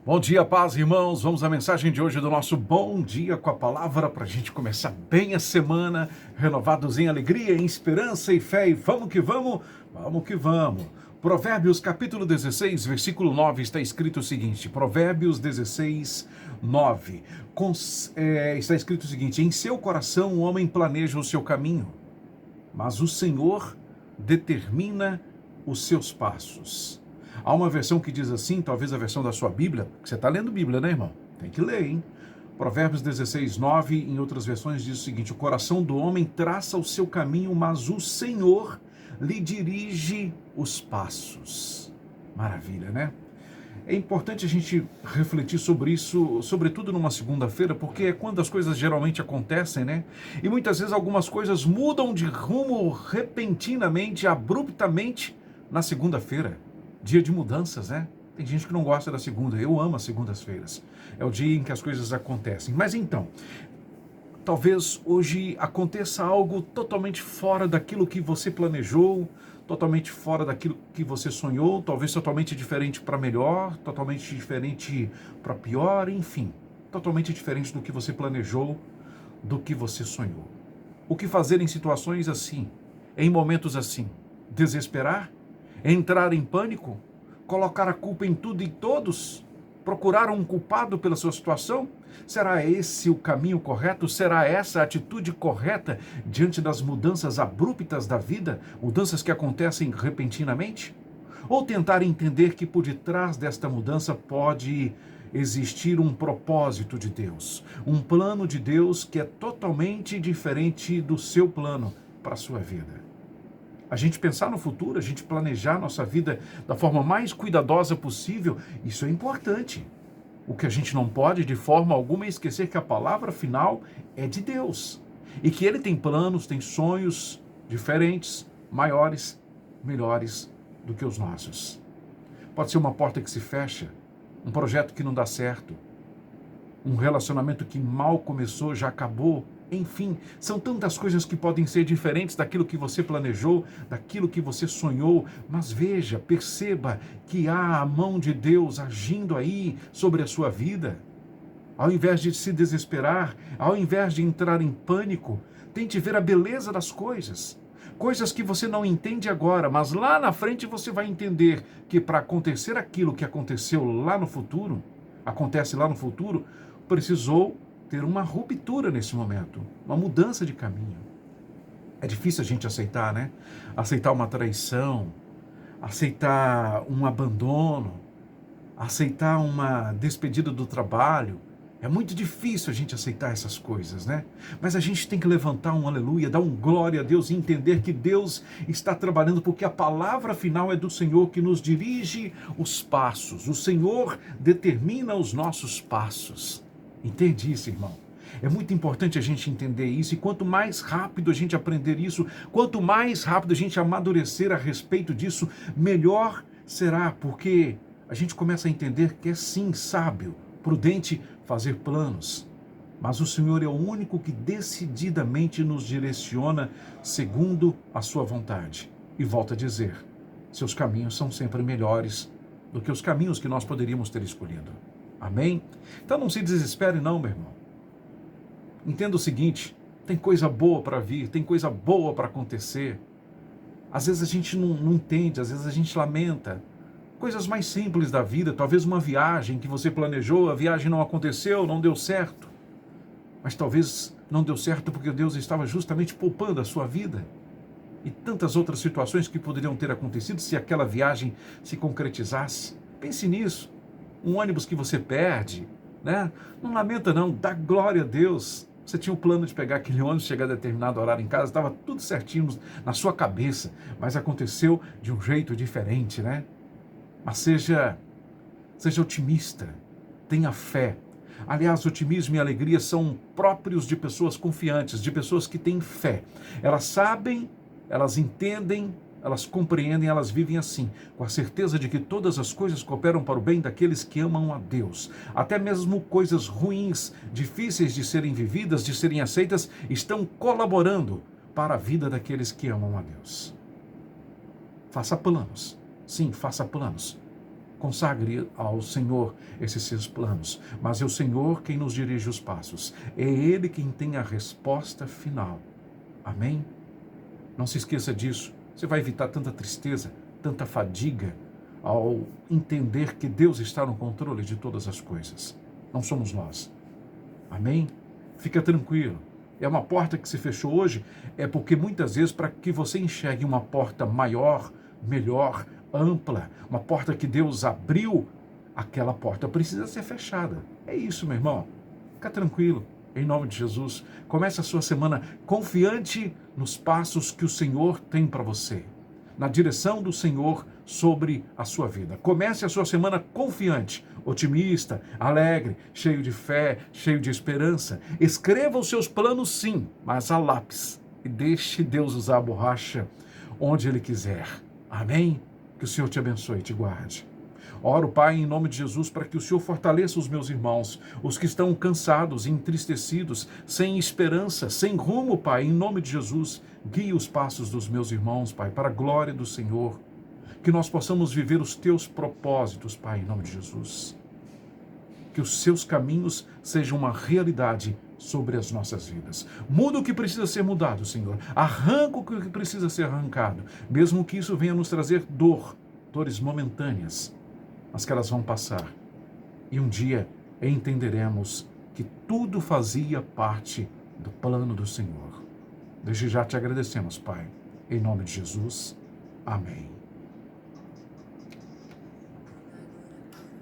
Bom dia, paz, irmãos. Vamos à mensagem de hoje do nosso Bom Dia com a Palavra para a gente começar bem a semana, renovados em alegria, em esperança e fé. E vamos que vamos, vamos que vamos. Provérbios capítulo 16, versículo 9, está escrito o seguinte, Provérbios 16, 9, está escrito o seguinte, em seu coração o homem planeja o seu caminho, mas o Senhor determina os seus passos. Há uma versão que diz assim, talvez a versão da sua Bíblia, que você está lendo Bíblia, né, irmão? Tem que ler, hein? Provérbios 16, 9, em outras versões diz o seguinte, o coração do homem traça o seu caminho, mas o Senhor lhe dirige os passos. Maravilha, né? É importante a gente refletir sobre isso, sobretudo numa segunda-feira, porque é quando as coisas geralmente acontecem, né? E muitas vezes algumas coisas mudam de rumo repentinamente, abruptamente, na segunda-feira. Dia de mudanças, né? Tem gente que não gosta da segunda, eu amo as segundas-feiras. É o dia em que as coisas acontecem. Mas então, talvez hoje aconteça algo totalmente fora daquilo que você planejou, totalmente fora daquilo que você sonhou, talvez totalmente diferente para melhor, totalmente diferente para pior, enfim, totalmente diferente do que você planejou, do que você sonhou. O que fazer em situações assim, em momentos assim? Desesperar? Entrar em pânico? Colocar a culpa em tudo e todos? Procurar um culpado pela sua situação? Será esse o caminho correto? Será essa a atitude correta diante das mudanças abruptas da vida? Mudanças que acontecem repentinamente? Ou tentar entender que por detrás desta mudança pode existir um propósito de Deus, um plano de Deus que é totalmente diferente do seu plano para a sua vida? A gente pensar no futuro, a gente planejar nossa vida da forma mais cuidadosa possível, isso é importante. O que a gente não pode, de forma alguma, é esquecer que a palavra final é de Deus. E que Ele tem planos, tem sonhos diferentes, maiores, melhores do que os nossos. Pode ser uma porta que se fecha, um projeto que não dá certo, um relacionamento que mal começou, já acabou. Enfim, são tantas coisas que podem ser diferentes daquilo que você planejou, daquilo que você sonhou, mas veja, perceba que há a mão de Deus agindo aí sobre a sua vida. Ao invés de se desesperar, ao invés de entrar em pânico, tente ver a beleza das coisas. Coisas que você não entende agora, mas lá na frente você vai entender que para acontecer aquilo que aconteceu lá no futuro, acontece lá no futuro, precisou ter uma ruptura nesse momento, uma mudança de caminho. É difícil a gente aceitar, né? Aceitar uma traição, aceitar um abandono, aceitar uma despedida do trabalho. É muito difícil a gente aceitar essas coisas, né? Mas a gente tem que levantar um aleluia, dar um glória a Deus e entender que Deus está trabalhando, porque a palavra final é do Senhor que nos dirige os passos. O Senhor determina os nossos passos. Entende isso, irmão? É muito importante a gente entender isso, e quanto mais rápido a gente aprender isso, quanto mais rápido a gente amadurecer a respeito disso, melhor será, porque a gente começa a entender que é sim sábio, prudente fazer planos, mas o Senhor é o único que decididamente nos direciona segundo a sua vontade. E volto a dizer, seus caminhos são sempre melhores do que os caminhos que nós poderíamos ter escolhido. Amém? Então não se desespere não, meu irmão. Entenda o seguinte, tem coisa boa para vir, tem coisa boa para acontecer. Às vezes a gente não entende, às vezes a gente lamenta. Coisas mais simples da vida, talvez uma viagem que você planejou, a viagem não aconteceu, não deu certo. Mas talvez não deu certo porque Deus estava justamente poupando a sua vida. E tantas outras situações que poderiam ter acontecido se aquela viagem se concretizasse. Pense nisso. Um ônibus que você perde, né? Não lamenta não, dá glória a Deus. Você tinha o plano de pegar aquele ônibus, chegar a determinado horário em casa, estava tudo certinho na sua cabeça, mas aconteceu de um jeito diferente, né? Mas seja otimista, tenha fé. Aliás, otimismo e alegria são próprios de pessoas confiantes, de pessoas que têm fé. Elas sabem, elas entendem, elas compreendem, elas vivem assim, com a certeza de que todas as coisas cooperam para o bem daqueles que amam a Deus. Até mesmo coisas ruins, difíceis de serem vividas, de serem aceitas, estão colaborando para a vida daqueles que amam a Deus. Faça planos. Sim, faça planos. Consagre ao Senhor esses seus planos, mas é o Senhor quem nos dirige os passos. É Ele quem tem a resposta final. Amém? Não se esqueça disso. Você vai evitar tanta tristeza, tanta fadiga, ao entender que Deus está no controle de todas as coisas. Não somos nós. Amém? Fica tranquilo. É uma porta que se fechou hoje, é porque muitas vezes para que você enxergue uma porta maior, melhor, ampla, uma porta que Deus abriu, aquela porta precisa ser fechada. É isso, meu irmão. Fica tranquilo, em nome de Jesus. Comece a sua semana confiante nos passos que o Senhor tem para você, na direção do Senhor sobre a sua vida. Comece a sua semana confiante, otimista, alegre, cheio de fé, cheio de esperança. Escreva os seus planos, sim, mas a lápis. E deixe Deus usar a borracha onde Ele quiser. Amém? Que o Senhor te abençoe e te guarde. Oro, Pai, em nome de Jesus, para que o Senhor fortaleça os meus irmãos, os que estão cansados, entristecidos, sem esperança, sem rumo, Pai, em nome de Jesus. Guie os passos dos meus irmãos, Pai, para a glória do Senhor. Que nós possamos viver os teus propósitos, Pai, em nome de Jesus. Que os seus caminhos sejam uma realidade sobre as nossas vidas. Muda o que precisa ser mudado, Senhor. Arranca o que precisa ser arrancado, mesmo que isso venha nos trazer dores momentâneas, mas que elas vão passar. E um dia entenderemos que tudo fazia parte do plano do Senhor. Desde já te agradecemos, Pai. Em nome de Jesus. Amém.